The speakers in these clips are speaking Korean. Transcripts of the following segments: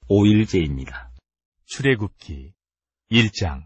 5일째입니다. 출애굽기 1장.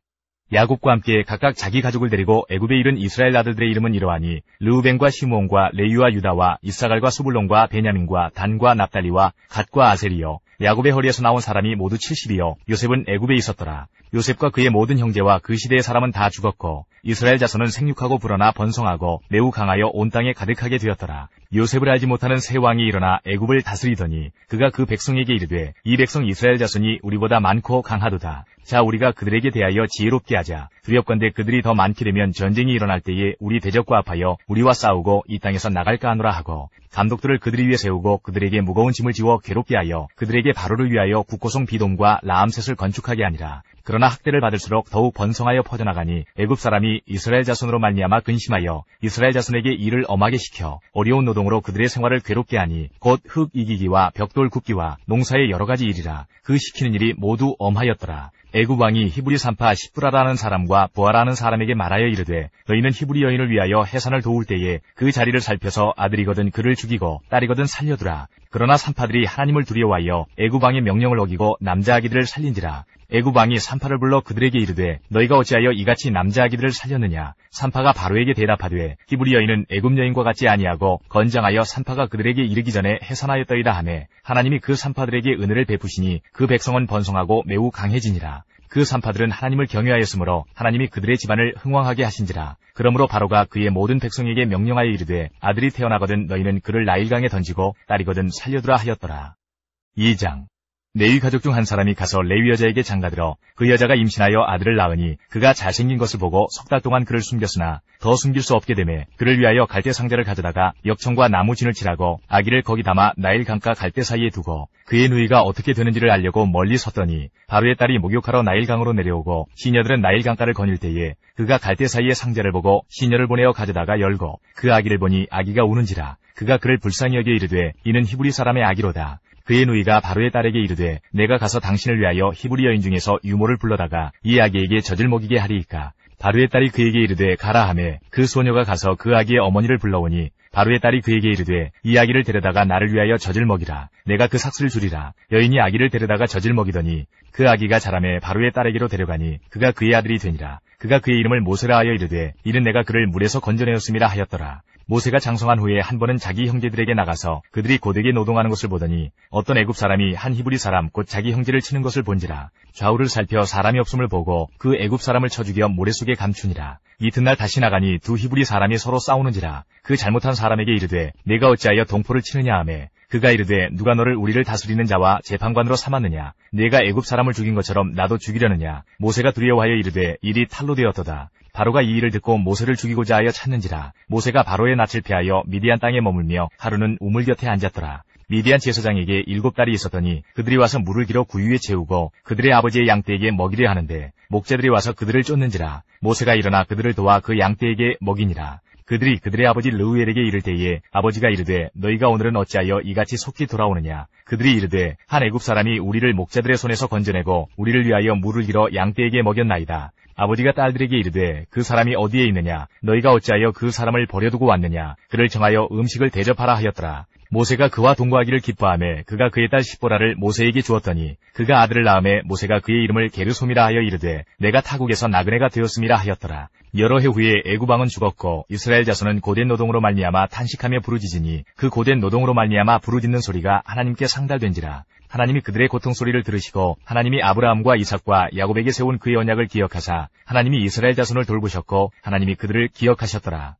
야곱과 함께 각각 자기 가족을 데리고 애굽에 이른 이스라엘 아들들의 이름은 이러하니 르우벤과 시므온과 레위와 유다와 이사갈과 수불론과 베냐민과 단과 납달리와 갓과 아셀이요. 야곱의 허리에서 나온 사람이 모두 70이요. 요셉은 애굽에 있었더라. 요셉과 그의 모든 형제와 그 시대의 사람은 다 죽었고 이스라엘 자손은 생육하고 불어나 번성하고 매우 강하여 온 땅에 가득하게 되었더라. 요셉을 알지 못하는 새 왕이 일어나 애굽을 다스리더니 그가 그 백성에게 이르되 이 백성 이스라엘 자손이 우리보다 많고 강하도다. 자, 우리가 그들에게 대하여 지혜롭게 하자. 두렵건대 그들이 더 많게 되면 전쟁이 일어날 때에 우리 대적과 합하여 우리와 싸우고 이 땅에서 나갈까 하노라 하고 감독들을 그들 위에 세우고 그들에게 무거운 짐을 지워 괴롭게 하여 그들에게 바로를 위하여 국고성 비돔과 라암셋을 건축하게 하니라. 그러나 학대를 받을수록 더욱 번성하여 퍼져나가니 애굽 사람이 이스라엘 자손으로 말미암아 근심하여 이스라엘 자손에게 일을 엄하게 시켜 어려운 노동으로 그들의 생활을 괴롭게 하니 곧 흙 이기기와 벽돌 굽기와 농사의 여러 가지 일이라. 그 시키는 일이 모두 엄하였더라. 애굽 왕이 히브리 산파 시브라라는 사람과 부하라는 사람에게 말하여 이르되 너희는 히브리 여인을 위하여 해산을 도울 때에 그 자리를 살펴서 아들이거든 그를 죽이고 딸이거든 살려두라. 그러나 산파들이 하나님을 두려워하여 애굽 왕의 명령을 어기고 남자 아기들을 살린지라. 애굽 왕이 산파를 불러 그들에게 이르되 너희가 어찌하여 이같이 남자 아기들을 살렸느냐. 산파가 바로에게 대답하되 히브리 여인은 애굽 여인과 같지 아니하고 건장하여 산파가 그들에게 이르기 전에 해산하였더이다 하매 하나님이 그 산파들에게 은혜를 베푸시니 그 백성은 번성하고 매우 강해지니라. 그 산파들은 하나님을 경외하였으므로 하나님이 그들의 집안을 흥왕하게 하신지라. 그러므로 바로가 그의 모든 백성에게 명령하여 이르되 아들이 태어나거든 너희는 그를 나일강에 던지고 딸이거든 살려두라 하였더라. 2장. 레위 가족 중 한 사람이 가서 레위 여자에게 장가들어 그 여자가 임신하여 아들을 낳으니 그가 잘생긴 것을 보고 석 달 동안 그를 숨겼으나 더 숨길 수 없게 되매 그를 위하여 갈대 상자를 가져다가 역청과 나무 진을 칠하고 아기를 거기 담아 나일 강가 갈대 사이에 두고 그의 누이가 어떻게 되는지를 알려고 멀리 섰더니 바로의 딸이 목욕하러 나일 강으로 내려오고 시녀들은 나일 강가를 거닐 때에 그가 갈대 사이에 상자를 보고 시녀를 보내어 가져다가 열고 그 아기를 보니 아기가 우는지라. 그가 그를 불쌍히 여겨 이르되 이는 히브리 사람의 아기로다. 그의 누이가 바로의 딸에게 이르되 내가 가서 당신을 위하여 히브리 여인 중에서 유모를 불러다가 이 아기에게 젖을 먹이게 하리이까. 바로의 딸이 그에게 이르되 가라 하매 그 소녀가 가서 그 아기의 어머니를 불러오니 바로의 딸이 그에게 이르되 이 아기를 데려다가 나를 위하여 젖을 먹이라. 내가 그 삭슬을 주리라. 여인이 아기를 데려다가 젖을 먹이더니 그 아기가 자라매 바로의 딸에게로 데려가니 그가 그의 아들이 되니라. 그가 그의 이름을 모세라 하여 이르되 이는 내가 그를 물에서 건져내었음이라 하였더라. 모세가 장성한 후에 한 번은 자기 형제들에게 나가서 그들이 고되게 노동하는 것을 보더니 어떤 애굽 사람이 한 히브리 사람 곧 자기 형제를 치는 것을 본지라. 좌우를 살펴 사람이 없음을 보고 그 애굽 사람을 쳐 죽여 모래 속에 감추니라. 이튿날 다시 나가니 두 히브리 사람이 서로 싸우는지라. 그 잘못한 사람에게 이르되 내가 어찌하여 동포를 치느냐 하매 그가 이르되 누가 너를 우리를 다스리는 자와 재판관으로 삼았느냐. 내가 애굽 사람을 죽인 것처럼 나도 죽이려느냐. 모세가 두려워하여 이르되 일이 탈로 되었도다. 바로가 이 일을 듣고 모세를 죽이고자 하여 찾는지라. 모세가 바로의 낯을 피하여 미디안 땅에 머물며 하루는 우물 곁에 앉았더라. 미디안 제사장에게 7딸이 있었더니 그들이 와서 물을 길어 구유에 채우고 그들의 아버지의 양떼에게 먹이려 하는데 목자들이 와서 그들을 쫓는지라. 모세가 일어나 그들을 도와 그 양떼에게 먹이니라. 그들이 그들의 아버지 르우엘에게 이를 때에 아버지가 이르되 너희가 오늘은 어찌하여 이같이 속히 돌아오느냐. 그들이 이르되 한 애굽 사람이 우리를 목자들의 손에서 건져내고 우리를 위하여 물을 길어 양떼에게 먹였나이다. 아버지가 딸들에게 이르되 그 사람이 어디에 있느냐. 너희가 어찌하여 그 사람을 버려두고 왔느냐. 그를 정하여 음식을 대접하라 하였더라. 모세가 그와 동거하기를 기뻐하며 그가 그의 딸 십보라를 모세에게 주었더니 그가 아들을 낳음에 모세가 그의 이름을 게르솜이라 하여 이르되 내가 타국에서 나그네가 되었음이라 하였더라. 여러 해 후에 애굽 왕은 죽었고 이스라엘 자손은 고된 노동으로 말미암아 탄식하며 부르짖으니 그 고된 노동으로 말미암아 부르짖는 소리가 하나님께 상달된지라. 하나님이 그들의 고통 소리를 들으시고 하나님이 아브라함과 이삭과 야곱에게 세운 그의 언약을 기억하사 하나님이 이스라엘 자손을 돌보셨고 하나님이 그들을 기억하셨더라.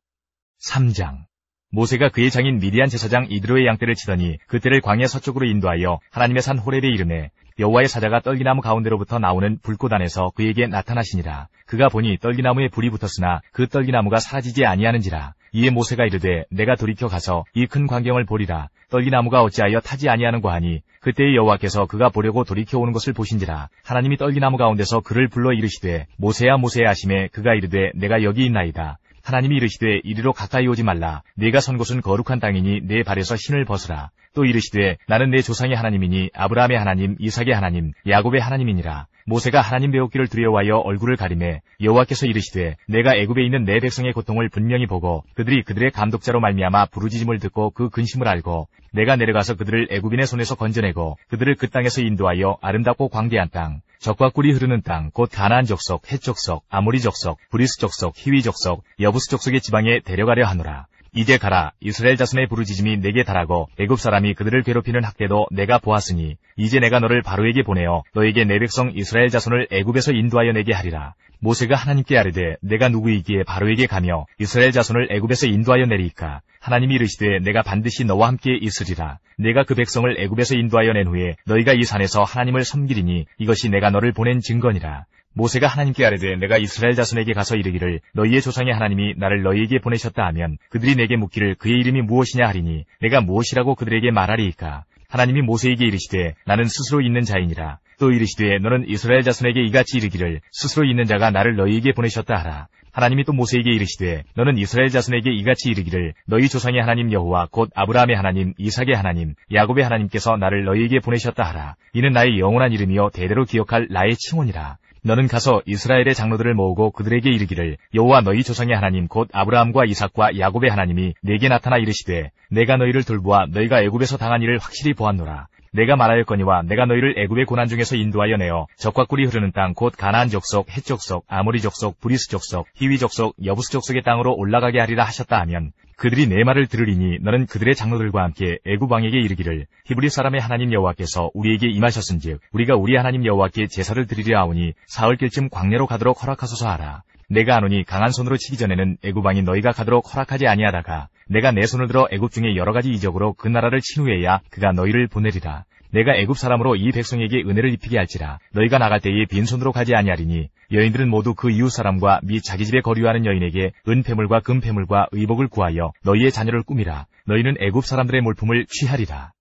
3장. 모세가 그의 장인 미디안 제사장 이드로의 양떼를 치더니 그 떼를 광야 서쪽으로 인도하여 하나님의 산 호렙에 이르매 여호와의 사자가 떨기나무 가운데로부터 나오는 불꽃 안에서 그에게 나타나시니라. 그가 보니 떨기나무에 불이 붙었으나 그 떨기나무가 사라지지 아니하는지라. 이에 모세가 이르되 내가 돌이켜 가서 이 큰 광경을 보리라. 떨기나무가 어찌하여 타지 아니하는고 하니 그때의 여호와께서 그가 보려고 돌이켜 오는 것을 보신지라. 하나님이 떨기나무 가운데서 그를 불러 이르시되 모세야 모세야 하시매 그가 이르되 내가 여기 있나이다. 하나님이 이르시되 이리로 가까이 오지 말라. 네가 선 곳은 거룩한 땅이니 내 발에서 신을 벗으라. 또 이르시되 나는 내 조상의 하나님이니 아브라함의 하나님, 이삭의 하나님, 야곱의 하나님이니라. 모세가 하나님 배우기를 두려워하여 얼굴을 가리매 여호와께서 이르시되 내가 애굽에 있는 내 백성의 고통을 분명히 보고 그들이 그들의 감독자로 말미암아 부르짖음을 듣고 그 근심을 알고 내가 내려가서 그들을 애굽인의 손에서 건져내고 그들을 그 땅에서 인도하여 아름답고 광대한 땅 젖과 꿀이 흐르는 땅 곧 가나안 족속, 헷 족속, 아모리 족속, 브리스 족속, 히위 족속, 여부스 족속의 지방에 데려가려 하노라. 이제 가라. 이스라엘 자손의 부르짖음이 내게 달하고 애굽 사람이 그들을 괴롭히는 학대도 내가 보았으니 이제 내가 너를 바로에게 보내어 너에게 내 백성 이스라엘 자손을 애굽에서 인도하여 내게 하리라. 모세가 하나님께 아뢰되 내가 누구이기에 바로에게 가며 이스라엘 자손을 애굽에서 인도하여 내리이까. 하나님이 이르시되 내가 반드시 너와 함께 있으리라. 내가 그 백성을 애굽에서 인도하여 낸 후에 너희가 이 산에서 하나님을 섬기리니 이것이 내가 너를 보낸 증거니라. 모세가 하나님께 아뢰되 내가 이스라엘 자손에게 가서 이르기를 너희의 조상의 하나님이 나를 너희에게 보내셨다 하면 그들이 내게 묻기를 그의 이름이 무엇이냐 하리니 내가 무엇이라고 그들에게 말하리이까. 하나님이 모세에게 이르시되 나는 스스로 있는 자이니라. 또 이르시되 너는 이스라엘 자손에게 이같이 이르기를 스스로 있는 자가 나를 너희에게 보내셨다 하라. 하나님이 또 모세에게 이르시되 너는 이스라엘 자손에게 이같이 이르기를 너희 조상의 하나님 여호와 곧 아브라함의 하나님, 이삭의 하나님, 야곱의 하나님께서 나를 너희에게 보내셨다 하라. 이는 나의 영원한 이름이요 대대로 기억할 나의 칭호니라. 너는 가서 이스라엘의 장로들을 모으고 그들에게 이르기를 여호와 너희 조상의 하나님 곧 아브라함과 이삭과 야곱의 하나님이 내게 나타나 이르시되 내가 너희를 돌보아 너희가 애굽에서 당한 일을 확실히 보았노라. 내가 말하였거니와 내가 너희를 애굽의 고난 중에서 인도하여 내어 젖과 꿀이 흐르는 땅 곧 가나안 족속, 헷 족속, 아모리 족속, 브리스 족속, 히위 족속, 여부스 족속의 땅으로 올라가게 하리라 하셨다 하면 그들이 내 말을 들으리니 너는 그들의 장로들과 함께 애굽 왕에게 이르기를 히브리 사람의 하나님 여호와께서 우리에게 임하셨은즉 우리가 우리 하나님 여호와께 제사를 드리려 하오니 사흘길쯤 광야로 가도록 허락하소서 하라. 내가 아노니 강한 손으로 치기 전에는 애굽 왕이 너희가 가도록 허락하지 아니하다가 내가 내 손을 들어 애굽 중에 여러 가지 이적으로 그 나라를 친 후에야 그가 너희를 보내리라. 내가 애굽 사람으로 이 백성에게 은혜를 입히게 할지라 너희가 나갈 때에 빈손으로 가지 아니하리니 여인들은 모두 그 이웃 사람과 및 자기 집에 거류하는 여인에게 은폐물과 금폐물과 의복을 구하여 너희의 자녀를 꾸미라. 너희는 애굽 사람들의 물품을 취하리라.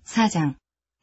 4장.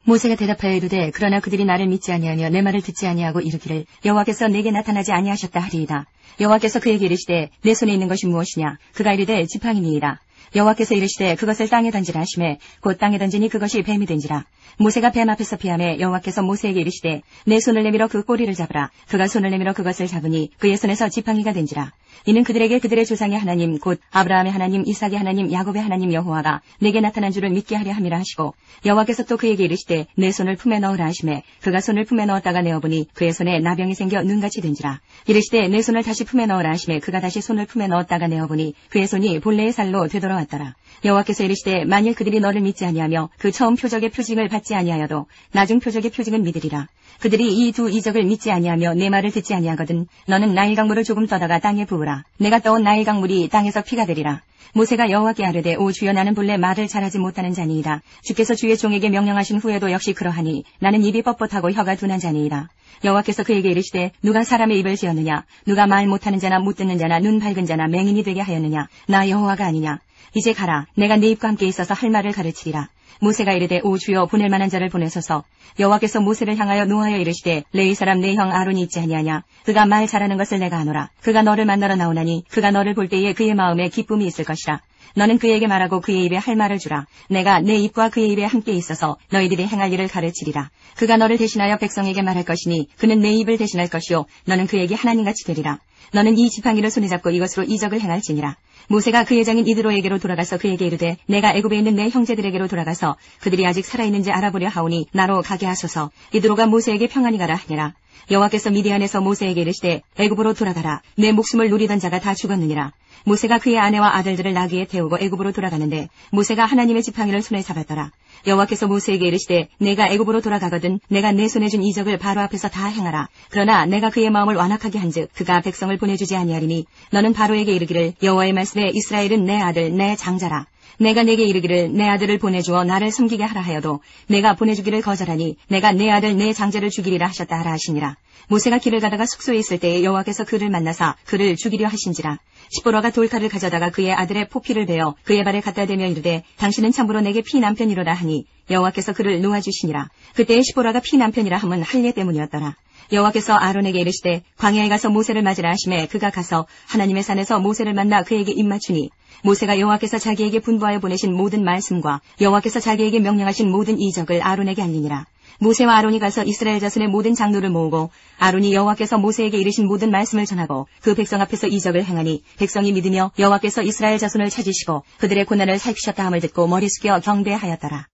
모세가 대답하여 이르되 그러나 그들이 나를 믿지 아니하며 내 말을 듣지 아니하고 이르기를 여호와께서 내게 나타나지 아니하셨다 하리이다. 여호와께서 그에게 이르시되 내 손에 있는 것이 무엇이냐. 그가 이르되 지팡이니이다. 여호와께서 이르시되 그것을 땅에 던지라 하시매 곧 땅에 던지니 그것이 뱀이 된지라. 모세가 뱀 앞에서 피하매 여호와께서 모세에게 이르시되 내 손을 내밀어 그 꼬리를 잡으라. 그가 손을 내밀어 그것을 잡으니 그의 손에서 지팡이가 된지라. 이는 그들에게 그들의 조상의 하나님 곧 아브라함의 하나님, 이삭의 하나님, 야곱의 하나님 여호와가 내게 나타난 줄을 믿게 하려 함이라 하시고 여호와께서 또 그에게 이르시되 내 손을 품에 넣으라 하시매 그가 손을 품에 넣었다가 내어보니 그의 손에 나병이 생겨 눈같이 된지라. 이르시되 내 손을 다시 품에 넣으라 하시매 그가 다시 손을 품에 넣었다가 내어보니 그의 손이 본래의 살로 되돌아왔더라. 여호와께서 이르시되 만일 그들이 너를 믿지 아니하며 그 처음 표적의 표징을 받지 아니하여도 나중 표적의 표징은 믿으리라. 그들이 이 두 이적을 믿지 아니하며 내 말을 듣지 아니하거든 너는 나일 강물을 조금 떠다가 땅에 부으라. 내가 떠온 나일 강물이 땅에서 피가 되리라. 모세가 여호와께 아뢰되 오 주여 나는 본래 말을 잘하지 못하는 자니이다. 주께서 주의 종에게 명령하신 후에도 역시 그러하니 나는 입이 뻣뻣하고 혀가 둔한 자니이다. 여호와께서 그에게 이르시되 누가 사람의 입을 지었느냐. 누가 말 못하는 자나 못 듣는 자나 눈 밝은 자나 맹인이 되게 하였느냐. 나 여호와가 아니냐. 이제 가라. 내가 네 입과 함께 있어서 할 말을 가르치리라. 모세가 이르되 오 주여 보낼 만한 자를 보내소서. 여호와께서 모세를 향하여 노하여 이르시되 레위 사람 내 형 아론이 있지 아니하냐. 그가 말 잘하는 것을 내가 아노라. 그가 너를 만나러 나오나니 그가 너를 볼 때에 그의 마음에 기쁨이 있을 것이라. 너는 그에게 말하고 그의 입에 할 말을 주라. 내가 내 입과 그의 입에 함께 있어서 너희들이 행할 일을 가르치리라. 그가 너를 대신하여 백성에게 말할 것이니 그는 내 입을 대신할 것이요 너는 그에게 하나님같이 되리라. 너는 이 지팡이를 손에 잡고 이것으로 이적을 행할지니라. 모세가 그의 장인 이드로에게로 돌아가서 그에게 이르되 내가 애굽에 있는 내 형제들에게로 돌아가서 그들이 아직 살아있는지 알아보려 하오니 나로 가게 하소서. 이드로가 모세에게 평안히 가라 하니라. 여호와께서 미디안에서 모세에게 이르시되 애굽으로 돌아가라. 내 목숨을 누리던 자가 다 죽었느니라. 모세가 그의 아내와 아들들을 나귀에 태우고 애굽으로 돌아가는데 모세가 하나님의 지팡이를 손에 잡았더라. 여호와께서 모세에게 이르시되 내가 애굽으로 돌아가거든 내가 내 손에 준 이적을 바로 앞에서 다 행하라. 그러나 내가 그의 마음을 완악하게 한즉 그가 백성을 보내주지 아니하리니 너는 바로에게 이르기를 여호와의 말씀에 이스라엘은 내 아들 내 장자라. 내가 내게 이르기를 내 아들을 보내주어 나를 섬기게 하라 하여도 내가 보내주기를 거절하니 내가 내 아들 내 장자를 죽이리라 하셨다 하라 하시니라. 모세가 길을 가다가 숙소에 있을 때에 여호와께서 그를 만나사 그를 죽이려 하신지라. 시보라가 돌칼을 가져다가 그의 아들의 포피를 베어 그의 발에 갖다 대며 이르되 당신은 참으로 내게 피 남편이로라 하니 여호와께서 그를 놓아주시니라. 그때에 시보라가 피 남편이라 함은 할례 때문이었더라. 여호와께서 아론에게 이르시되 광야에 가서 모세를 맞으라 하시매 그가 가서 하나님의 산에서 모세를 만나 그에게 입맞추니 모세가 여호와께서 자기에게 분부하여 보내신 모든 말씀과 여호와께서 자기에게 명령하신 모든 이적을 아론에게 알리니라. 모세와 아론이 가서 이스라엘 자손의 모든 장로를 모으고 아론이 여호와께서 모세에게 이르신 모든 말씀을 전하고 그 백성 앞에서 이적을 행하니 백성이 믿으며 여호와께서 이스라엘 자손을 찾으시고 그들의 고난을 살피셨다 함을 듣고 머리 숙여 경배하였더라.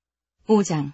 5장.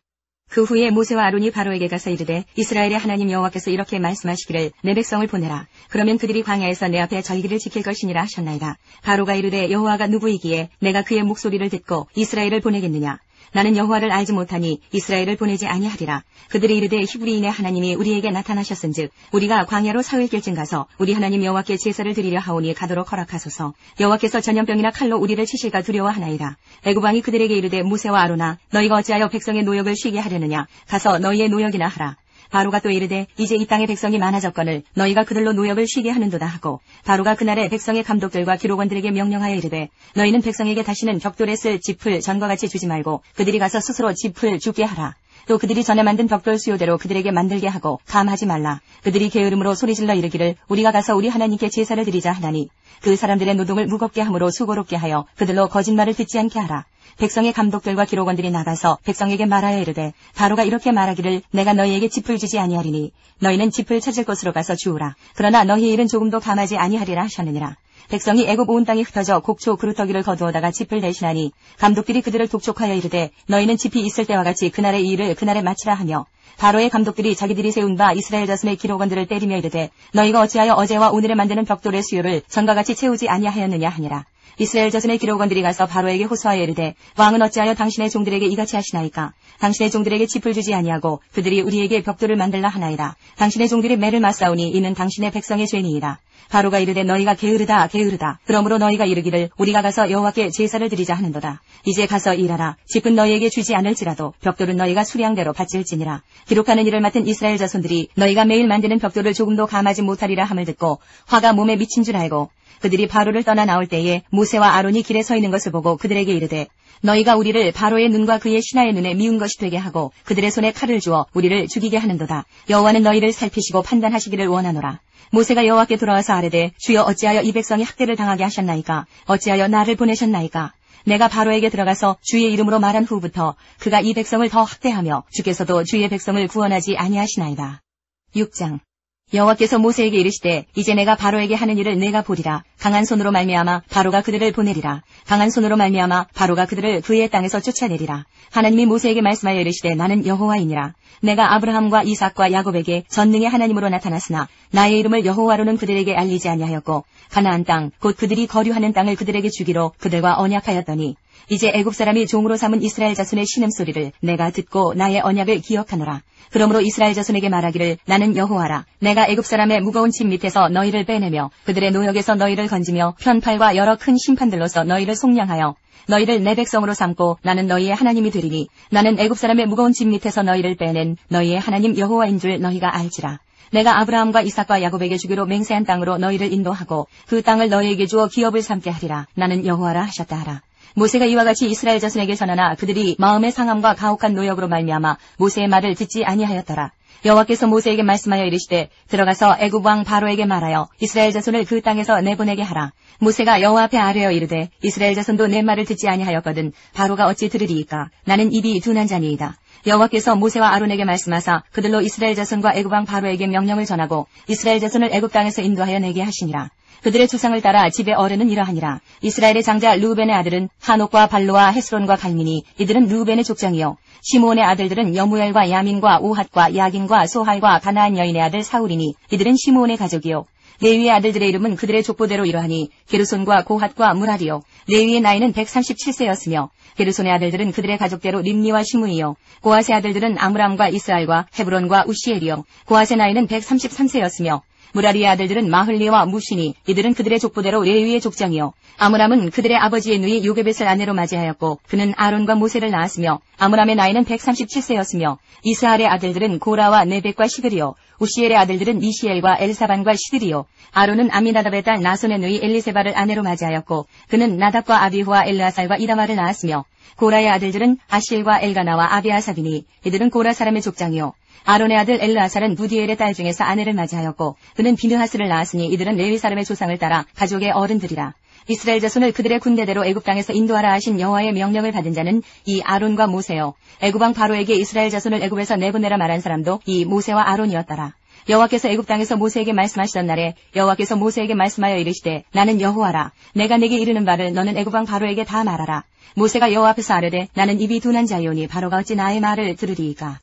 그 후에 모세와 아론이 바로에게 가서 이르되 이스라엘의 하나님 여호와께서 이렇게 말씀하시기를 내 백성을 보내라. 그러면 그들이 광야에서 내 앞에 절기를 지킬 것이니라 하셨나이다. 바로가 이르되 여호와가 누구이기에 내가 그의 목소리를 듣고 이스라엘을 보내겠느냐. 나는 여호와를 알지 못하니 이스라엘을 보내지 아니하리라. 그들이 이르되 히브리인의 하나님이 우리에게 나타나셨은즉 우리가 광야로 사흘길쯤 가서 우리 하나님 여호와께 제사를 드리려 하오니 가도록 허락하소서. 여호와께서 전염병이나 칼로 우리를 치실까 두려워하나이다. 애굽 왕이 그들에게 이르되 모세와 아론아 너희가 어찌하여 백성의 노역을 쉬게 하려느냐. 가서 너희의 노역이나 하라. 바로가 또 이르되 이제 이 땅에 백성이 많아졌거늘 너희가 그들로 노역을 쉬게 하는도다 하고 바로가 그날에 백성의 감독들과 기록원들에게 명령하여 이르되 너희는 백성에게 다시는 벽돌에 쓸 짚을 전과 같이 주지 말고 그들이 가서 스스로 짚을 주게 하라. 또 그들이 전에 만든 벽돌 수요대로 그들에게 만들게 하고 감하지 말라. 그들이 게으름으로 소리질러 이르기를 우리가 가서 우리 하나님께 제사를 드리자 하나니 그 사람들의 노동을 무겁게 함으로 수고롭게 하여 그들로 거짓말을 듣지 않게 하라. 백성의 감독들과 기록원들이 나가서 백성에게 말하여 이르되 바로가 이렇게 말하기를 내가 너희에게 짚을 주지 아니하리니 너희는 짚을 찾을 곳으로 가서 주우라. 그러나 너희의 일은 조금도 감하지 아니하리라 하셨느니라. 백성이 애굽 온 땅에 흩어져 곡초 그루터기를 거두어다가 짚을 대신하니 감독들이 그들을 독촉하여 이르되 너희는 짚이 있을 때와 같이 그날의 일을 그날에 마치라 하며 바로의 감독들이 자기들이 세운 바 이스라엘 자손의 기록원들을 때리며 이르되 너희가 어찌하여 어제와 오늘에 만드는 벽돌의 수요를 전과 같이 채우지 아니하였느냐 하니라. 이스라엘 자손의 기록원들이 가서 바로에게 호소하여 이르되 왕은 어찌하여 당신의 종들에게 이같이 하시나이까. 당신의 종들에게 짚을 주지 아니하고 그들이 우리에게 벽돌을 만들라 하나이다. 당신의 종들이 매를 맞사오니 이는 당신의 백성의 죄니이다. 바로가 이르되 너희가 게으르다 게으르다. 그러므로 너희가 이르기를 우리가 가서 여호와께 제사를 드리자 하는도다. 이제 가서 일하라. 짚은 너희에게 주지 않을지라도 벽돌은 너희가 수량대로 바칠지니라. 기록하는 일을 맡은 이스라엘 자손들이 너희가 매일 만드는 벽돌을 조금도 감하지 못하리라 함을 듣고 화가 몸에 미친 줄 알고 그들이 바로를 떠나 나올 때에 모세와 아론이 길에 서 있는 것을 보고 그들에게 이르되 너희가 우리를 바로의 눈과 그의 신하의 눈에 미운 것이 되게 하고 그들의 손에 칼을 주어 우리를 죽이게 하는도다. 여호와는 너희를 살피시고 판단하시기를 원하노라. 모세가 여호와께 돌아와서 아뢰되 주여 어찌하여 이 백성이 학대를 당하게 하셨나이까. 어찌하여 나를 보내셨나이까. 내가 바로에게 들어가서 주의 이름으로 말한 후부터 그가 이 백성을 더 학대하며 주께서도 주의 백성을 구원하지 아니하시나이다. 6장. 여호와께서 모세에게 이르시되 이제 내가 바로에게 하는 일을 내가 보리라. 강한 손으로 말미암아 바로가 그들을 보내리라. 강한 손으로 말미암아 바로가 그들을 그의 땅에서 쫓아내리라. 하나님이 모세에게 말씀하여 이르시되 나는 여호와이니라. 내가 아브라함과 이삭과 야곱에게 전능의 하나님으로 나타났으나 나의 이름을 여호와로는 그들에게 알리지 아니하였고 가나안 땅 곧 그들이 거류하는 땅을 그들에게 주기로 그들과 언약하였더니 이제 애굽 사람이 종으로 삼은 이스라엘 자손의 신음소리를 내가 듣고 나의 언약을 기억하노라. 그러므로 이스라엘 자손에게 말하기를 나는 여호와라. 내가 애굽 사람의 무거운 짐 밑에서 너희를 빼내며 그들의 노역에서 너희를 건지며 편팔과 여러 큰 심판들로서 너희를 속량하여 너희를 내 백성으로 삼고 나는 너희의 하나님이 되리니 나는 애굽 사람의 무거운 짐 밑에서 너희를 빼낸 너희의 하나님 여호와인 줄 너희가 알지라. 내가 아브라함과 이삭과 야곱에게 주기로 맹세한 땅으로 너희를 인도하고 그 땅을 너희에게 주어 기업을 삼게 하리라. 나는 여호와라 하셨다 하라. 모세가 이와 같이 이스라엘 자손에게 전하나 그들이 마음의 상함과 가혹한 노역으로 말미암아 모세의 말을 듣지 아니하였더라. 여호와께서 모세에게 말씀하여 이르시되 들어가서 애굽 왕 바로에게 말하여 이스라엘 자손을 그 땅에서 내보내게 하라. 모세가 여호와 앞에 아뢰어 이르되 이스라엘 자손도 내 말을 듣지 아니하였거든 바로가 어찌 들으리이까. 나는 입이 둔한 자니이다. 여호와께서 모세와 아론에게 말씀하사 그들로 이스라엘 자손과 애굽 왕 바로에게 명령을 전하고 이스라엘 자손을 애굽 땅에서 인도하여 내게 하시니라. 그들의 조상을 따라 집의 어른은 이러하니라. 이스라엘의 장자 르우벤의 아들은 하녹과 발로와 헤스론과 갈미니 이들은 르우벤의 족장이요. 시므온의 아들들은 여무엘과 야민과 오핫과 야긴과 소할과 가나안 여인의 아들 사울이니 이들은 시므온의 가족이요. 레위의 아들들의 이름은 그들의 족보대로 이러하니 게르손과 고핫과 무라리요. 레위의 나이는 137세였으며 게르손의 아들들은 그들의 가족대로 림니와 시므이요. 고핫의 아들들은 아므람과 이스알과 헤브론과 우시엘이요. 고핫의 나이는 133세였으며 무라리의 아들들은 마흘리와 무시니 이들은 그들의 족보대로 레위의 족장이요. 아므람은 그들의 아버지의 누이 요게벳을 아내로 맞이하였고 그는 아론과 모세를 낳았으며 아므람의 나이는 137세였으며 이스할의 아들들은 고라와 네벡과 시드리요. 우시엘의 아들들은 미시엘과 엘사반과 시드리요. 아론은 아미나답의 딸 나손의 누이 엘리세바를 아내로 맞이하였고 그는 나답과 아비후와 엘르아살과 이다마를 낳았으며 고라의 아들들은 아실과 엘가나와 아비아삽이니 이들은 고라 사람의 족장이요. 아론의 아들 엘르아살은 부디엘의 딸 중에서 아내를 맞이하였고 그는 비느하스를 낳았으니 이들은 레위 사람의 조상을 따라 가족의 어른들이라. 이스라엘 자손을 그들의 군대대로 애굽 땅에서 인도하라 하신 여호와의 명령을 받은 자는 이 아론과 모세요. 애굽 왕 바로에게 이스라엘 자손을 애굽에서 내보내라 말한 사람도 이 모세와 아론이었더라. 여호와께서 애굽 땅에서 모세에게 말씀하시던 날에 여호와께서 모세에게 말씀하여 이르시되 나는 여호와라. 내가 네게 이르는 바를 너는 애굽 왕 바로에게 다 말하라. 모세가 여호와 앞에서 아뢰되 나는 입이 둔한 자이오니 바로가 어찌 나의 말을 들으리이까.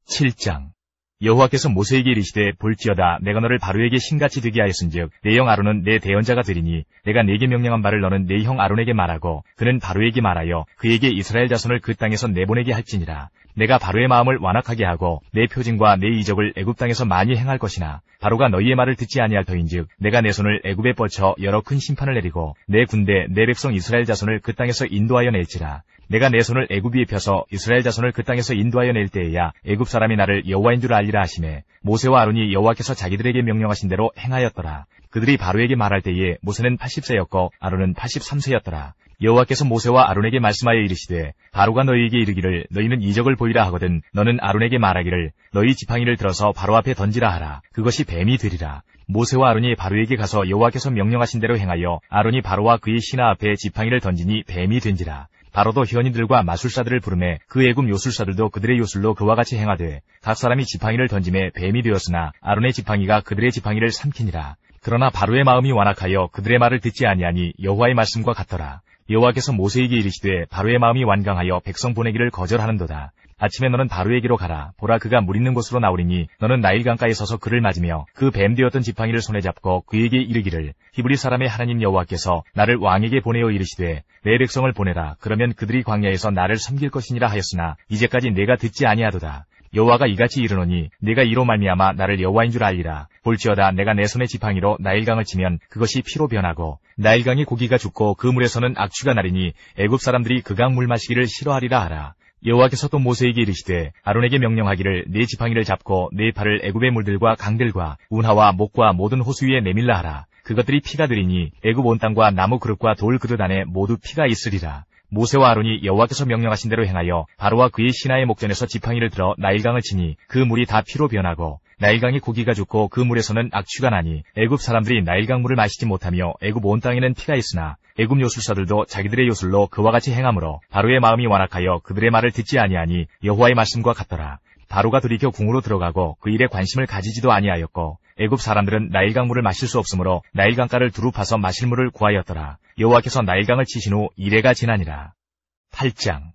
7장. 여호와께서 모세에게 이르시되 볼지어다 내가 너를 바로에게 신같이 되게 하였은즉 내 형 아론은 내 대언자가 되리니 내가 네게 명령한 바를 너는 내 형 아론에게 말하고 그는 바로에게 말하여 그에게 이스라엘 자손을 그 땅에서 내보내게 할지니라. 내가 바로의 마음을 완악하게 하고 내 표징과 내 이적을 애굽 땅에서 많이 행할 것이나 바로가 너희의 말을 듣지 아니할 터인즉 내가 내 손을 애굽에 뻗쳐 여러 큰 심판을 내리고 내 군대 내 백성 이스라엘 자손을 그 땅에서 인도하여 낼지라. 내가 내 손을 애굽 위에 펴서 이스라엘 자손을 그 땅에서 인도하여 낼 때에야 애굽 사람이 나를 여호와인 줄 알리라 하시매 모세와 아론이 여호와께서 자기들에게 명령하신 대로 행하였더라. 그들이 바로에게 말할 때에 모세는 80세였고 아론은 83세였더라. 여호와께서 모세와 아론에게 말씀하여 이르시되 바로가 너희에게 이르기를 너희는 이적을 보이라 하거든 너는 아론에게 말하기를 너희 지팡이를 들어서 바로 앞에 던지라 하라. 그것이 뱀이 되리라. 모세와 아론이 바로에게 가서 여호와께서 명령하신 대로 행하여 아론이 바로와 그의 신하 앞에 지팡이를 던지니 뱀이 된지라. 바로도 현인들과 마술사들을 부르매 그 애굽 요술사들도 그들의 요술로 그와 같이 행하되 각 사람이 지팡이를 던짐에 뱀이 되었으나 아론의 지팡이가 그들의 지팡이를 삼키니라. 그러나 바로의 마음이 완악하여 그들의 말을 듣지 아니하니 여호와의 말씀과 같더라. 여호와께서 모세에게 이르시되 바로의 마음이 완강하여 백성 보내기를 거절하는도다. 아침에 너는 바로에게로 가라. 보라 그가 물 있는 곳으로 나오리니 너는 나일 강가에 서서 그를 맞으며 그 뱀 되었던 지팡이를 손에 잡고 그에게 이르기를 히브리 사람의 하나님 여호와께서 나를 왕에게 보내어 이르시되 내 백성을 보내라. 그러면 그들이 광야에서 나를 섬길 것이니라 하였으나 이제까지 내가 듣지 아니하도다. 여호와가 이같이 이르노니 네가 이로 말미암아 나를 여호와인 줄 알리라. 볼지어다 내가 내 손의 지팡이로 나일강을 치면 그것이 피로 변하고 나일강의 고기가 죽고 그 물에서는 악취가 나리니 애굽 사람들이 그 강 물 마시기를 싫어하리라 하라. 여호와께서 또 모세에게 이르시되 아론에게 명령하기를 네 지팡이를 잡고 네 팔을 애굽의 물들과 강들과 운하와 목과 모든 호수 위에 내밀라 하라. 그것들이 피가 되리니 애굽 온 땅과 나무 그릇과 돌 그릇 안에 모두 피가 있으리라. 모세와 아론이 여호와께서 명령하신 대로 행하여 바로와 그의 신하의 목전에서 지팡이를 들어 나일강을 치니 그 물이 다 피로 변하고 나일강의 고기가 죽고 그 물에서는 악취가 나니 애굽 사람들이 나일강 물을 마시지 못하며 애굽 온 땅에는 피가 있으나 애굽 요술사들도 자기들의 요술로 그와 같이 행하므로 바로의 마음이 완악하여 그들의 말을 듣지 아니하니 여호와의 말씀과 같더라. 바로가 돌이켜 궁으로 들어가고 그 일에 관심을 가지지도 아니하였고 애굽 사람들은 나일강 물을 마실 수 없으므로 나일강가를 두루 파서 마실 물을 구하였더라. 여호와께서 나일강을 치신 후 이래가 지나니라. 8장.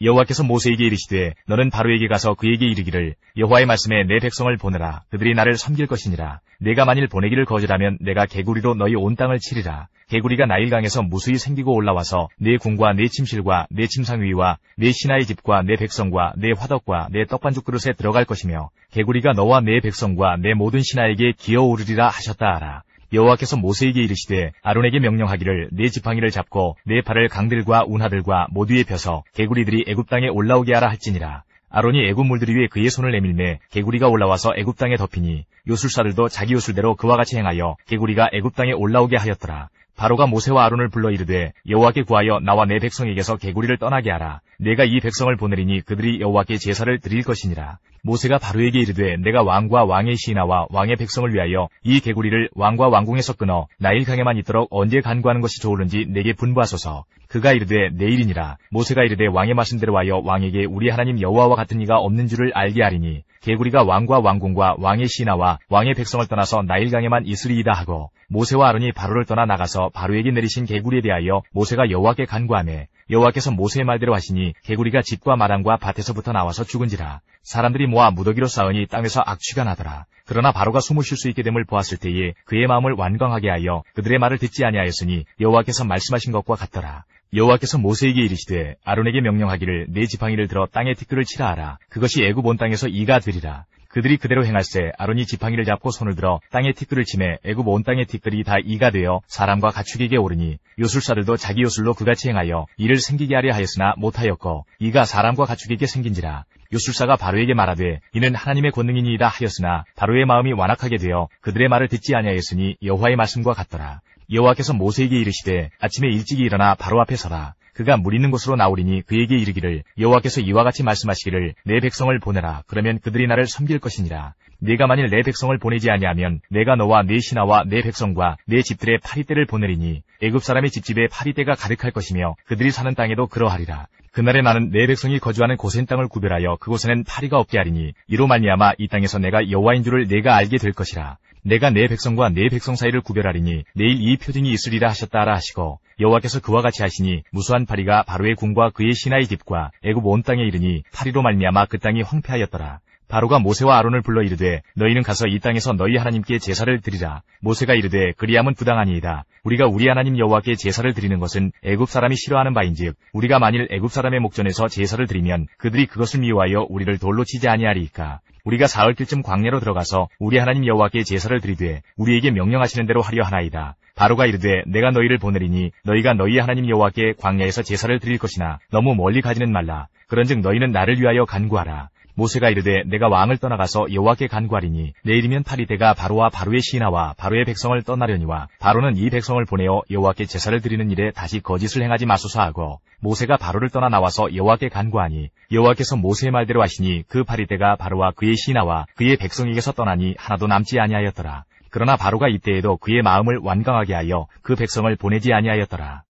여호와께서 모세에게 이르시되 너는 바로에게 가서 그에게 이르기를 여호와의 말씀에 내 백성을 보내라. 그들이 나를 섬길 것이니라. 내가 만일 보내기를 거절하면 내가 개구리로 너희 온 땅을 치리라. 개구리가 나일강에서 무수히 생기고 올라와서 내 궁과 내 침실과 내 침상 위와 내 신하의 집과 내 백성과 내 화덕과 내 떡반죽 그릇에 들어갈 것이며 개구리가 너와 내 백성과 내 모든 신하에게 기어오르리라 하셨다 하라. 여호와께서 모세에게 이르시되 아론에게 명령하기를 내 지팡이를 잡고 내 팔을 강들과 운하들과 모두에 펴서 개구리들이 애굽 땅에 올라오게 하라 할지니라. 아론이 애굽 물들 위에 그의 손을 내밀매 개구리가 올라와서 애굽 땅에 덮이니 요술사들도 자기 요술대로 그와 같이 행하여 개구리가 애굽 땅에 올라오게 하였더라. 바로가 모세와 아론을 불러 이르되 여호와께 구하여 나와 내 백성에게서 개구리를 떠나게 하라. 내가 이 백성을 보내리니 그들이 여호와께 제사를 드릴 것이니라. 모세가 바로에게 이르되 내가 왕과 왕의 신하와 왕의 백성을 위하여 이 개구리를 왕과 왕궁에서 끊어 나일강에만 있도록 언제 간구하는 것이 좋을는지 내게 분부하소서. 그가 이르되 내일이니라. 모세가 이르되 왕의 말씀대로 하여 왕에게 우리 하나님 여호와와 같은 이가 없는 줄을 알게 하리니 개구리가 왕과 왕궁과 왕의 신하와 왕의 백성을 떠나서 나일강에만 있으리이다 하고 모세와 아론이 바로를 떠나 나가서 바로에게 내리신 개구리에 대하여 모세가 여호와께 간구하매 여호와께서 모세의 말대로 하시니 개구리가 집과 마당과 밭에서부터 나와서 죽은지라. 사람들이 모아 무더기로 쌓으니 땅에서 악취가 나더라. 그러나 바로가 숨을 쉴 수 있게 됨을 보았을 때에 그의 마음을 완강하게 하여 그들의 말을 듣지 아니하였으니 여호와께서 말씀하신 것과 같더라. 여호와께서 모세에게 이르시되 아론에게 명령하기를 내 지팡이를 들어 땅에 티끌을 치라 하라. 그것이 애굽 온 땅에서 이가 되리라. 그들이 그대로 행할세 아론이 지팡이를 잡고 손을 들어 땅에 티끌을 치매 애굽 온 땅의 티끌이 다 이가 되어 사람과 가축에게 오르니 요술사들도 자기 요술로 그같이 행하여 이를 생기게 하려 하였으나 못하였고 이가 사람과 가축에게 생긴지라. 요술사가 바로에게 말하되 이는 하나님의 권능이니이다 하였으나 바로의 마음이 완악하게 되어 그들의 말을 듣지 아니하였으니 여호와의 말씀과 같더라. 여호와께서 모세에게 이르시되 아침에 일찍이 일어나 바로 앞에 서라. 그가 물 있는 곳으로 나오리니 그에게 이르기를 여호와께서 이와 같이 말씀하시기를 내 백성을 보내라. 그러면 그들이 나를 섬길 것이니라. 네가 만일 내 백성을 보내지 아니하면 내가 너와 네 신하와 내 백성과 내 집들의 파리떼를 보내리니 애굽 사람의 집집에 파리떼가 가득할 것이며 그들이 사는 땅에도 그러하리라. 그날에 나는 내 백성이 거주하는 고센 땅을 구별하여 그곳에는 파리가 없게 하리니 이로 말미암아 이 땅에서 내가 여호와인 줄을 내가 알게 될 것이라. 내가 내 백성과 내 백성 사이를 구별하리니 내일 이 표징이 있으리라 하셨다라 하시고 여호와께서 그와 같이 하시니 무수한 파리가 바로의 궁과 그의 신하의 집과 애굽 온 땅에 이르니 파리로 말미암아 그 땅이 황폐하였더라. 바로가 모세와 아론을 불러 이르되 너희는 가서 이 땅에서 너희 하나님께 제사를 드리라. 모세가 이르되 그리함은 부당하니이다. 우리가 우리 하나님 여호와께 제사를 드리는 것은 애굽 사람이 싫어하는 바인즉 우리가 만일 애굽 사람의 목전에서 제사를 드리면 그들이 그것을 미워하여 우리를 돌로 치지 아니하리이까. 우리가 사흘길쯤 광야로 들어가서 우리 하나님 여호와께 제사를 드리되 우리에게 명령하시는 대로 하려 하나이다. 바로가 이르되 내가 너희를 보내리니 너희가 너희 하나님 여호와께 광야에서 제사를 드릴 것이나 너무 멀리 가지는 말라. 그런즉 너희는 나를 위하여 간구하라. 모세가 이르되 내가 왕을 떠나가서 여호와께 간구하리니 내일이면 파리떼가 바로와 바로의 신하와 바로의 백성을 떠나려니와 바로는 이 백성을 보내어 여호와께 제사를 드리는 일에 다시 거짓을 행하지 마소서 하고 모세가 바로를 떠나 나와서 여호와께 간구하니 여호와께서 모세의 말대로 하시니 그 파리떼가 바로와 그의 신하와 그의 백성에게서 떠나니 하나도 남지 아니하였더라. 그러나 바로가 이때에도 그의 마음을 완강하게 하여 그 백성을 보내지 아니하였더라.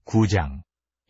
9장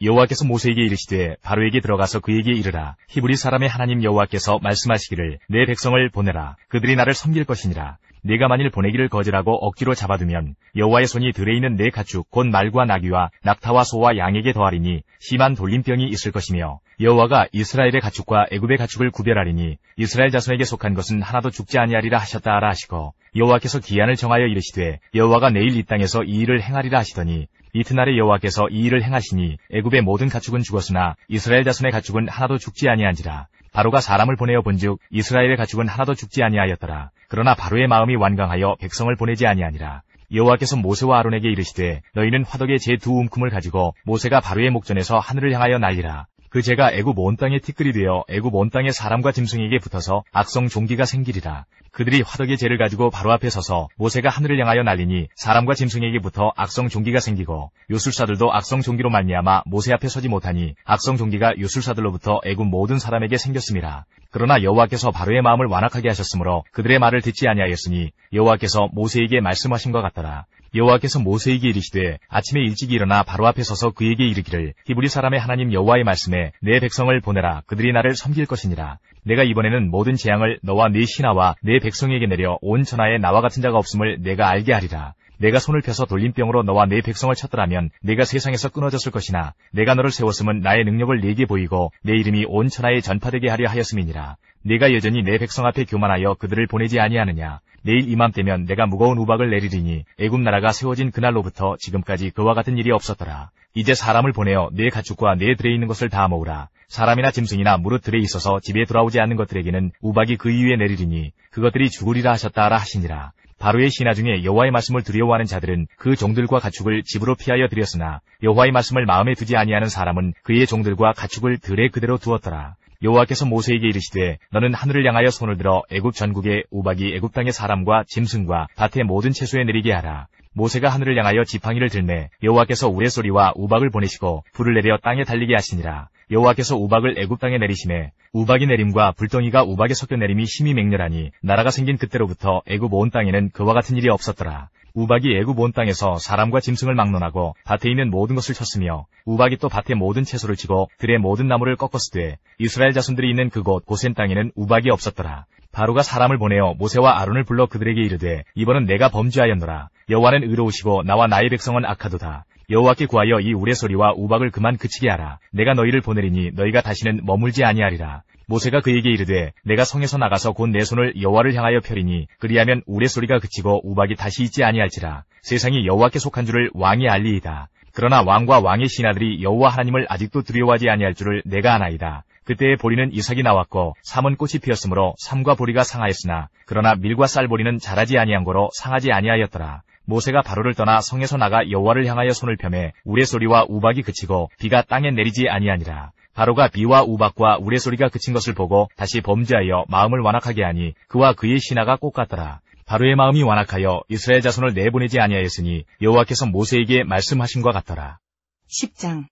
여호와께서 모세에게 이르시되 바로에게 들어가서 그에게 이르라. 히브리 사람의 하나님 여호와께서 말씀하시기를 내 백성을 보내라. 그들이 나를 섬길 것이니라. 네가 만일 보내기를 거절하고 억지로 잡아두면 여호와의 손이 들에 있는 내 가축 곧 말과 나귀와 낙타와 소와 양에게 더하리니 심한 돌림병이 있을 것이며 여호와가 이스라엘의 가축과 애굽의 가축을 구별하리니 이스라엘 자손에게 속한 것은 하나도 죽지 아니하리라 하셨다 하라 하시고 여호와께서 기한을 정하여 이르시되 여호와가 내일 이 땅에서 이 일을 행하리라 하시더니 이튿날에 여호와께서 이 일을 행하시니 애굽의 모든 가축은 죽었으나 이스라엘 자손의 가축은 하나도 죽지 아니한지라. 바로가 사람을 보내어 본즉 이스라엘의 가축은 하나도 죽지 아니하였더라. 그러나 바로의 마음이 완강하여 백성을 보내지 아니하니라. 여호와께서 모세와 아론에게 이르시되 너희는 화덕에 제 두 움큼을 가지고 모세가 바로의 목전에서 하늘을 향하여 날리라. 그 재가 애굽 온 땅에 티끌이 되어 애굽 온 땅의 사람과 짐승에게 붙어서 악성 종기가 생기리라. 그들이 화덕의 재를 가지고 바로 앞에 서서 모세가 하늘을 향하여 날리니 사람과 짐승에게 붙어 악성 종기가 생기고 요술사들도 악성 종기로 말미암아 모세 앞에 서지 못하니 악성 종기가 요술사들로부터 애굽 모든 사람에게 생겼음이라. 그러나 여호와께서 바로의 마음을 완악하게 하셨으므로 그들의 말을 듣지 아니하였으니 여호와께서 모세에게 말씀하신 것 같더라. 여호와께서 모세에게 이르시되 아침에 일찍 일어나 바로 앞에 서서 그에게 이르기를 히브리 사람의 하나님 여호와의 말씀에 내 백성을 보내라. 그들이 나를 섬길 것이니라. 내가 이번에는 모든 재앙을 너와 네 신하와 내 백성에게 내려 온 천하에 나와 같은 자가 없음을 내가 알게 하리라. 내가 손을 펴서 돌림병으로 너와 내 백성을 쳤더라면 내가 세상에서 끊어졌을 것이나 내가 너를 세웠음은 나의 능력을 네게 보이고 내 이름이 온 천하에 전파되게 하려 하였음이니라. 네가 여전히 내 백성 앞에 교만하여 그들을 보내지 아니하느냐. 내일 이맘때면 내가 무거운 우박을 내리리니 애굽 나라가 세워진 그날로부터 지금까지 그와 같은 일이 없었더라. 이제 사람을 보내어 내 가축과 내 들에 있는 것을 다 모으라. 사람이나 짐승이나 무릇 들에 있어서 집에 돌아오지 않는 것들에게는 우박이 그 이유에 내리리니 그것들이 죽으리라 하셨다라 하시니라. 바로의 신하 중에 여호와의 말씀을 두려워하는 자들은 그 종들과 가축을 집으로 피하여 드렸으나 여호와의 말씀을 마음에 두지 아니하는 사람은 그의 종들과 가축을 들에 그대로 두었더라. 여호와께서 모세에게 이르시되 너는 하늘을 향하여 손을 들어 애굽 전국에 우박이 애굽 땅의 사람과 짐승과 밭의 모든 채소에 내리게 하라. 모세가 하늘을 향하여 지팡이를 들매 여호와께서 우레소리와 우박을 보내시고 불을 내려 땅에 달리게 하시니라. 여호와께서 우박을 애굽 땅에 내리심에 우박이 내림과 불덩이가 우박에 섞여 내림이 심히 맹렬하니 나라가 생긴 그때로부터 애굽 온 땅에는 그와 같은 일이 없었더라. 우박이 애굽 온 땅에서 사람과 짐승을 막론하고 밭에 있는 모든 것을 쳤으며 우박이 또 밭의 모든 채소를 치고 들의 모든 나무를 꺾었으되 이스라엘 자손들이 있는 그곳 고센 땅에는 우박이 없었더라. 바로가 사람을 보내어 모세와 아론을 불러 그들에게 이르되 이번은 내가 범죄하였노라. 여호와는 의로우시고 나와 나의 백성은 악하도다. 여호와께 구하여 이 우레소리와 우박을 그만 그치게 하라. 내가 너희를 보내리니 너희가 다시는 머물지 아니하리라. 모세가 그에게 이르되 내가 성에서 나가서 곧 내 손을 여호와를 향하여 펴리니 그리하면 우레소리가 그치고 우박이 다시 있지 아니할지라. 세상이 여호와께 속한 줄을 왕이 알리이다. 그러나 왕과 왕의 신하들이 여호와 하나님을 아직도 두려워하지 아니할 줄을 내가 아나이다. 그때에 보리는 이삭이 나왔고 삼은 꽃이 피었으므로 삼과 보리가 상하였으나 그러나 밀과 쌀보리는 자라지 아니한 고로 상하지 아니하였더라. 모세가 바로를 떠나 성에서 나가 여호와를 향하여 손을 펴매 우레소리와 우박이 그치고 비가 땅에 내리지 아니하니라. 바로가 비와 우박과 우레소리가 그친 것을 보고 다시 범죄하여 마음을 완악하게 하니 그와 그의 신하가 똑같더라. 바로의 마음이 완악하여 이스라엘 자손을 내보내지 아니하였으니 여호와께서 모세에게 말씀하신 것 같더라. 10장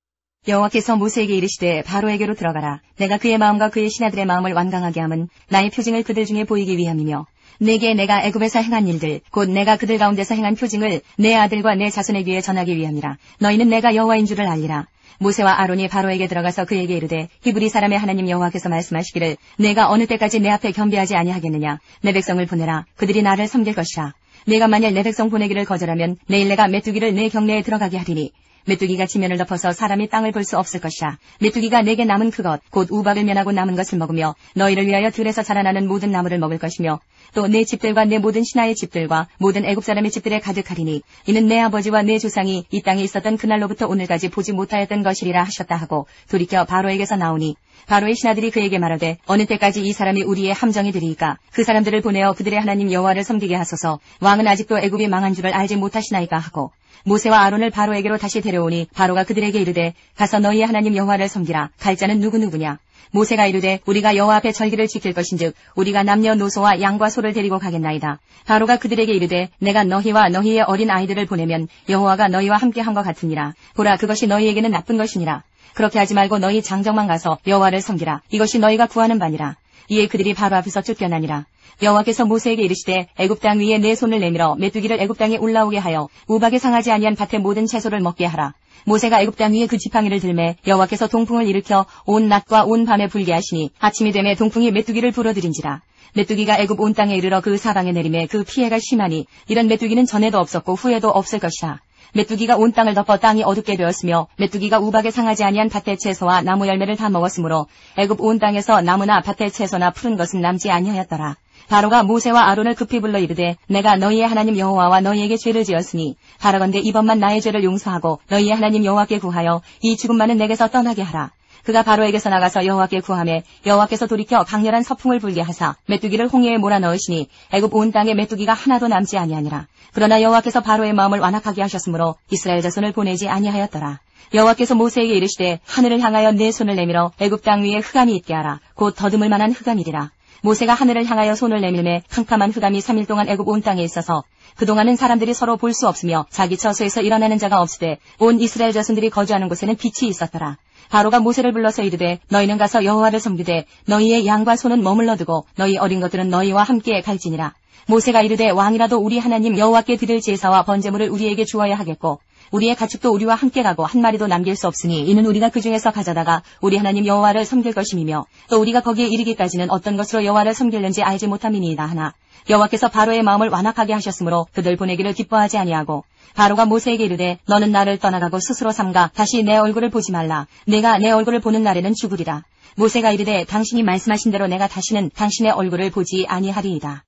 여호와께서 모세에게 이르시되 바로에게로 들어가라. 내가 그의 마음과 그의 신하들의 마음을 완강하게 함은 나의 표징을 그들 중에 보이기 위함이며 내게 내가 애굽에서 행한 일들 곧 내가 그들 가운데서 행한 표징을 내 아들과 내 자손의 귀에 전하기 위함이라. 너희는 내가 여호와인 줄을 알리라. 모세와 아론이 바로에게 들어가서 그에게 이르되 히브리 사람의 하나님 여호와께서 말씀하시기를 내가 어느 때까지 내 앞에 겸비하지 아니하겠느냐. 내 백성을 보내라. 그들이 나를 섬길 것이라. 내가 만일 내 백성 보내기를 거절하면 내일 내가 메뚜기를 내 경내에 들어가게 하리니 메뚜기가 지면을 덮어서 사람이 땅을 볼 수 없을 것이라. 메뚜기가 내게 남은 그것 곧 우박을 면하고 남은 것을 먹으며 너희를 위하여 들에서 자라나는 모든 나무를 먹을 것이며 또 내 집들과 내 모든 신하의 집들과 모든 애굽 사람의 집들에 가득하리니 이는 내 아버지와 내 조상이 이 땅에 있었던 그날로부터 오늘까지 보지 못하였던 것이리라 하셨다 하고 돌이켜 바로에게서 나오니 바로의 신하들이 그에게 말하되 어느 때까지 이 사람이 우리의 함정이 되리이까. 그 사람들을 보내어 그들의 하나님 여호와를 섬기게 하소서. 왕은 아직도 애굽이 망한 줄을 알지 못하시나이까 하고 모세와 아론을 바로에게로 다시 데려오니 바로가 그들에게 이르되 가서 너희의 하나님 여호와를 섬기라. 갈 자는 누구누구냐. 모세가 이르되 우리가 여호와 앞에 절기를 지킬 것인즉 우리가 남녀노소와 양과 소를 데리고 가겠나이다. 바로가 그들에게 이르되 내가 너희와 너희의 어린 아이들을 보내면 여호와가 너희와 함께한것 같으니라. 보라 그것이 너희에게는 나쁜 것이니라. 그렇게 하지 말고 너희 장정만 가서 여호와를 섬기라. 이것이 너희가 구하는 바니라. 이에 그들이 바로 앞에서 쫓겨나니라. 여호와께서 모세에게 이르시되 애굽 땅 위에 내 손을 내밀어 메뚜기를 애굽 땅에 올라오게 하여 우박에 상하지 아니한 밭의 모든 채소를 먹게 하라. 모세가 애굽 땅 위에 그 지팡이를 들매 여호와께서 동풍을 일으켜 온 낮과 온 밤에 불게 하시니 아침이 되매 동풍이 메뚜기를 불어들인지라. 메뚜기가 애굽 온 땅에 이르러 그 사방에 내림에 그 피해가 심하니 이런 메뚜기는 전에도 없었고 후에도 없을 것이라. 메뚜기가 온 땅을 덮어 땅이 어둡게 되었으며 메뚜기가 우박에 상하지 아니한 밭의 채소와 나무 열매를 다 먹었으므로 애굽 온 땅에서 나무나 밭의 채소나 푸른 것은 남지 아니하였더라. 바로가 모세와 아론을 급히 불러 이르되 내가 너희의 하나님 여호와와 너희에게 죄를 지었으니 바라건대 이번만 나의 죄를 용서하고 너희의 하나님 여호와께 구하여 이 죽음만은 내게서 떠나게 하라. 그가 바로에게서 나가서 여호와께 구하매 여호와께서 돌이켜 강렬한 서풍을 불게 하사 메뚜기를 홍해에 몰아넣으시니 애굽 온 땅에 메뚜기가 하나도 남지 아니하니라. 그러나 여호와께서 바로의 마음을 완악하게 하셨으므로 이스라엘 자손을 보내지 아니하였더라. 여호와께서 모세에게 이르시되 하늘을 향하여 내 손을 내밀어 애굽 땅 위에 흑암이 있게 하라. 곧 더듬을 만한 흑암이리라. 모세가 하늘을 향하여 손을 내밀매 캄캄한 흑암이 3일 동안 애굽 온 땅에 있어서 그동안은 사람들이 서로 볼 수 없으며 자기 처소에서 일어나는 자가 없으되 온 이스라엘 자손들이 거주하는 곳에는 빛이 있었더라. 바로가 모세를 불러서 이르되 너희는 가서 여호와를 섬기되 너희의 양과 소는 머물러 두고 너희 어린 것들은 너희와 함께 갈지니라. 모세가 이르되 왕이라도 우리 하나님 여호와께 드릴 제사와 번제물을 우리에게 주어야 하겠고 우리의 가축도 우리와 함께 가고 한 마리도 남길 수 없으니 이는 우리가 그 중에서 가져다가 우리 하나님 여호와를 섬길 것임이며 또 우리가 거기에 이르기까지는 어떤 것으로 여호와를 섬길는지 알지 못함이니이다 하나 여호와께서 바로의 마음을 완악하게 하셨으므로 그들 보내기를 기뻐하지 아니하고 바로가 모세에게 이르되 너는 나를 떠나가고 스스로 삼가 다시 내 얼굴을 보지 말라. 내가 내 얼굴을 보는 날에는 죽으리라. 모세가 이르되 당신이 말씀하신 대로 내가 다시는 당신의 얼굴을 보지 아니하리이다.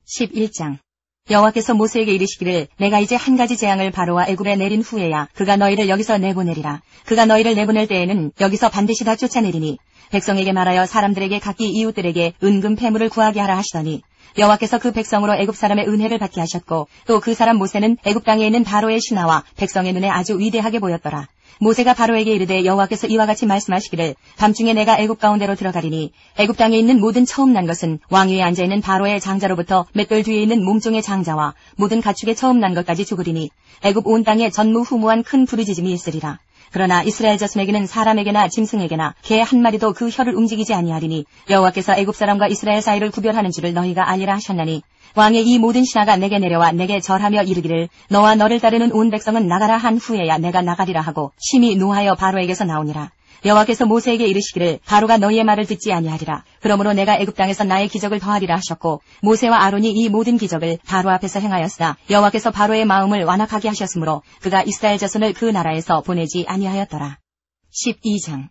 11장 여호와께서 모세에게 이르시기를 내가 이제 한 가지 재앙을 바로와 애굽에 내린 후에야 그가 너희를 여기서 내보내리라. 그가 너희를 내보낼 때에는 여기서 반드시 다 쫓아내리니 백성에게 말하여 사람들에게 각기 이웃들에게 은금 패물을 구하게 하라 하시더니 여호와께서 그 백성으로 애굽 사람의 은혜를 받게 하셨고 또 그 사람 모세는 애굽 땅에 있는 바로의 신하와 백성의 눈에 아주 위대하게 보였더라. 모세가 바로에게 이르되 여호와께서 이와 같이 말씀하시기를 밤중에 내가 애굽 가운데로 들어가리니 애굽 땅에 있는 모든 처음 난 것은 왕 위에 앉아있는 바로의 장자로부터 맷돌 뒤에 있는 몸종의 장자와 모든 가축의 처음 난 것까지 죽으리니 애굽 온 땅에 전무후무한 큰 부르짖음이 있으리라. 그러나 이스라엘 자손에게는 사람에게나 짐승에게나 개 한 마리도 그 혀를 움직이지 아니하리니 여호와께서 애굽 사람과 이스라엘 사이를 구별하는 줄을 너희가 알리라 하셨나니 왕의 이 모든 신하가 내게 내려와 내게 절하며 이르기를 너와 너를 따르는 온 백성은 나가라 한 후에야 내가 나가리라 하고 심히 노하여 바로에게서 나오니라. 여호와께서 모세에게 이르시기를 바로가 너희의 말을 듣지 아니하리라. 그러므로 내가 애굽 땅에서 나의 기적을 더하리라 하셨고 모세와 아론이 이 모든 기적을 바로 앞에서 행하였으나 여호와께서 바로의 마음을 완악하게 하셨으므로 그가 이스라엘 자손을 그 나라에서 보내지 아니하였더라. 12장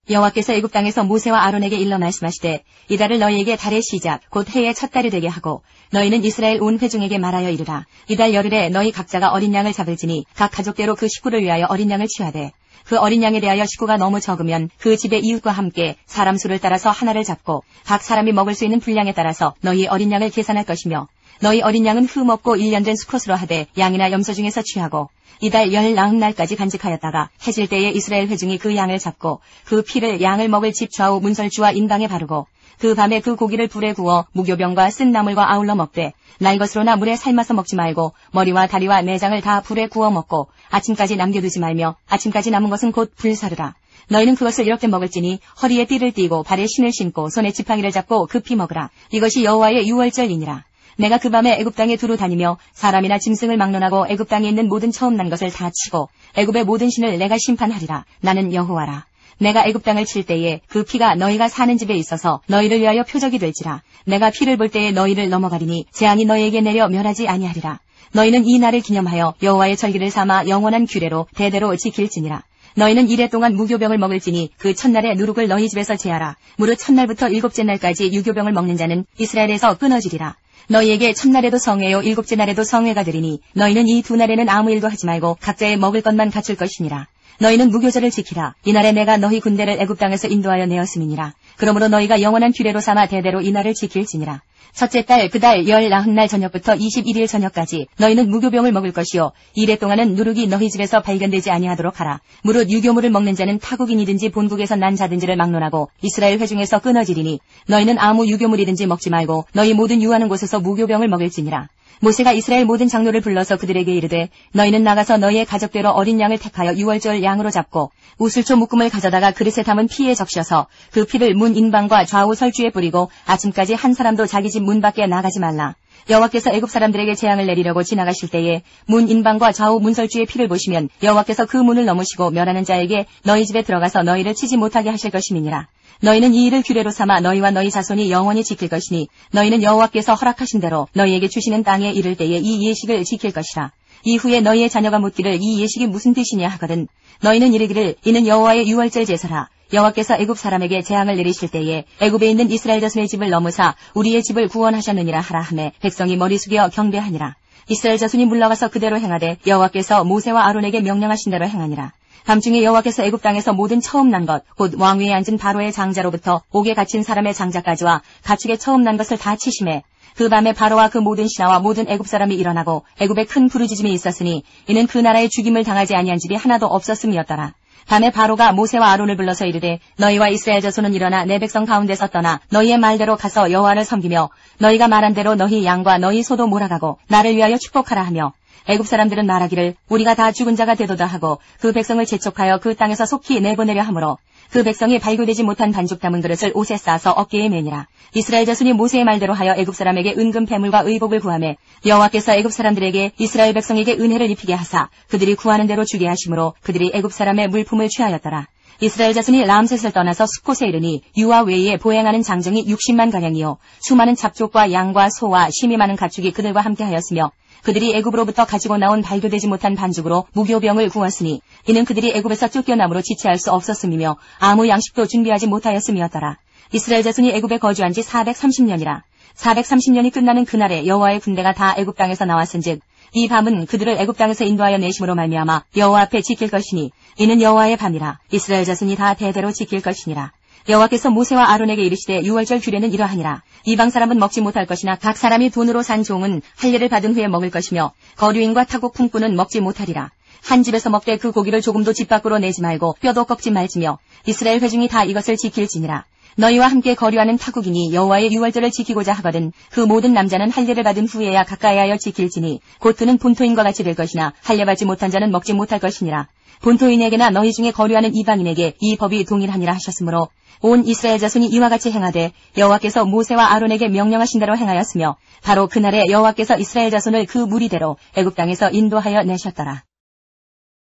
여호와께서 애굽 땅에서 모세와 아론에게 일러 말씀하시되 이달을 너희에게 달의 시작 곧 해의 첫 달이 되게 하고 너희는 이스라엘 온 회중에게 말하여 이르라. 이달 열흘에 너희 각자가 어린 양을 잡을지니 각 가족대로 그 식구를 위하여 어린 양을 취하되 그 어린 양에 대하여 식구가 너무 적으면 그 집의 이웃과 함께 사람 수를 따라서 하나를 잡고 각 사람이 먹을 수 있는 분량에 따라서 너희 어린 양을 계산할 것이며 너희 어린 양은 흠없고 1년 된 수컷으로 하되 양이나 염소 중에서 취하고 이달 19날까지 간직하였다가 해질 때에 이스라엘 회중이 그 양을 잡고 그 피를 양을 먹을 집 좌우 문설주와 인방에 바르고 그 밤에 그 고기를 불에 구워 무교병과 쓴 나물과 아울러 먹되 날 것으로나 물에 삶아서 먹지 말고 머리와 다리와 내장을 다 불에 구워 먹고 아침까지 남겨두지 말며 아침까지 남은 것은 곧 불사르라. 너희는 그것을 이렇게 먹을지니 허리에 띠를 띠고 발에 신을 신고 손에 지팡이를 잡고 급히 먹으라. 이것이 여호와의 유월절이니라. 내가 그 밤에 애굽 땅에 두루 다니며 사람이나 짐승을 막론하고 애굽 땅에 있는 모든 처음 난 것을 다 치고 애굽의 모든 신을 내가 심판하리라. 나는 여호와라. 내가 애굽 땅을 칠 때에 그 피가 너희가 사는 집에 있어서 너희를 위하여 표적이 될지라. 내가 피를 볼 때에 너희를 넘어가리니 재앙이 너희에게 내려 멸하지 아니하리라. 너희는 이 날을 기념하여 여호와의 절기를 삼아 영원한 규례로 대대로 지킬지니라. 너희는 이래 동안 무교병을 먹을지니 그 첫날에 누룩을 너희 집에서 제하라. 무릇 첫날부터 일곱째 날까지 유교병을 먹는 자는 이스라엘에서 끊어지리라. 너희에게 첫날에도 성회요 일곱째 날에도 성회가 되리니 너희는 이 두 날에는 아무 일도 하지 말고 각자의 먹을 것만 갖출 것이니라. 너희는 무교절을 지키라. 이날에 내가 너희 군대를 애굽 땅에서 인도하여 내었음이니라. 그러므로 너희가 영원한 규례로 삼아 대대로 이 날을 지킬지니라. 첫째 달 그 달 19날 저녁부터 21일 저녁까지 너희는 무교병을 먹을 것이요 이래 동안은 누룩이 너희 집에서 발견되지 아니하도록 하라. 무릇 유교물을 먹는 자는 타국인이든지 본국에서 난 자든지를 막론하고 이스라엘 회중에서 끊어지리니 너희는 아무 유교물이든지 먹지 말고 너희 모든 유하는 곳에서 무교병을 먹을지니라. 모세가 이스라엘 모든 장로를 불러서 그들에게 이르되 너희는 나가서 너희의 가족대로 어린 양을 택하여 유월절 양으로 잡고 우슬초 묶음을 가져다가 그릇에 담은 피에 적셔서 그 피를 문 인방과 좌우 설주에 뿌리고 아침까지 한 사람도 자기 집 문 밖에 나가지 말라. 여호와께서 애굽 사람들에게 재앙을 내리려고 지나가실 때에 문 인방과 좌우 문설주의 피를 보시면 여호와께서 그 문을 넘으시고 멸하는 자에게 너희 집에 들어가서 너희를 치지 못하게 하실 것임이니라. 너희는 이 일을 규례로 삼아 너희와 너희 자손이 영원히 지킬 것이니 너희는 여호와께서 허락하신 대로 너희에게 주시는 땅에 이를 때에 이 예식을 지킬 것이라. 이후에 너희의 자녀가 묻기를 이 예식이 무슨 뜻이냐 하거든 너희는 이르기를 이는 여호와의 유월절 제사라. 여호와께서 애굽 사람에게 재앙을 내리실 때에 애굽에 있는 이스라엘 자손의 집을 넘으사 우리의 집을 구원하셨느니라 하라 하매 백성이 머리 숙여 경배하니라. 이스라엘 자손이 물러가서 그대로 행하되 여호와께서 모세와 아론에게 명령하신 대로 행하니라. 밤중에 여호와께서 애굽 땅에서 모든 처음 난 것 곧 왕위에 앉은 바로의 장자로부터 옥에 갇힌 사람의 장자까지와 가축에 처음 난 것을 다 치심해 그 밤에 바로와 그 모든 신하와 모든 애굽 사람이 일어나고 애굽에 큰 부르짖음이 있었으니 이는 그 나라에 죽임을 당하지 아니한 집이 하나도 없었음이었더라. 밤에 바로가 모세와 아론을 불러서 이르되 너희와 이스라엘 자손은 일어나 내 백성 가운데서 떠나 너희의 말대로 가서 여호와를 섬기며 너희가 말한 대로 너희 양과 너희 소도 몰아가고 나를 위하여 축복하라 하며 애굽 사람들은 말하기를 우리가 다 죽은 자가 되도다 하고 그 백성을 재촉하여 그 땅에서 속히 내보내려 하므로 그 백성이 발굴되지 못한 반죽 담은 그릇을 옷에 싸서 어깨에 매니라. 이스라엘 자손이 모세의 말대로 하여 애굽 사람에게 은금 패물과 의복을 구하매 여호와께서 애굽 사람들에게 이스라엘 백성에게 은혜를 입히게 하사 그들이 구하는 대로 주게 하심으로 그들이 애굽 사람의 물품을 취하였더라. 이스라엘 자손이 람셋을 떠나서 수콧에 이르니 유아 외에 보행하는 장정이 60만 가량이요 수많은 잡족과 양과 소와 심이 많은 가축이 그들과 함께하였으며 그들이 애굽으로부터 가지고 나온 발교되지 못한 반죽으로 무교병을 구웠으니 이는 그들이 애굽에서 쫓겨남으로 지체할 수 없었음이며 아무 양식도 준비하지 못하였음이었더라. 이스라엘 자손이 애굽에 거주한 지 430년이라. 430년이 끝나는 그날에 여호와의 군대가 다 애굽 땅에서 나왔은즉 이 밤은 그들을 애굽 땅에서 인도하여 내심으로 말미암아 여호와 앞에 지킬 것이니 이는 여호와의 밤이라. 이스라엘 자손이 다 대대로 지킬 것이니라. 여호와께서 모세와 아론에게 이르시되 유월절 규례는 이러하니라. 이방 사람은 먹지 못할 것이나 각 사람이 돈으로 산 종은 할례를 받은 후에 먹을 것이며 거류인과 타국 풍부는 먹지 못하리라. 한 집에서 먹되 그 고기를 조금도 집 밖으로 내지 말고 뼈도 꺾지 말지며 이스라엘 회중이 다 이것을 지킬지니라. 너희와 함께 거류하는 타국인이 여호와의 유월절을 지키고자 하거든 그 모든 남자는 할례를 받은 후에야 가까이하여 지킬지니 곧 그는 본토인과 같이 될 것이나 할례 받지 못한 자는 먹지 못할 것이니라. 본토인에게나 너희 중에 거류하는 이방인에게 이 법이 동일하니라 하셨으므로 온 이스라엘 자손이 이와 같이 행하되 여호와께서 모세와 아론에게 명령하신 대로 행하였으며 바로 그날에 여호와께서 이스라엘 자손을 그 무리대로 애굽 땅에서 인도하여 내셨더라.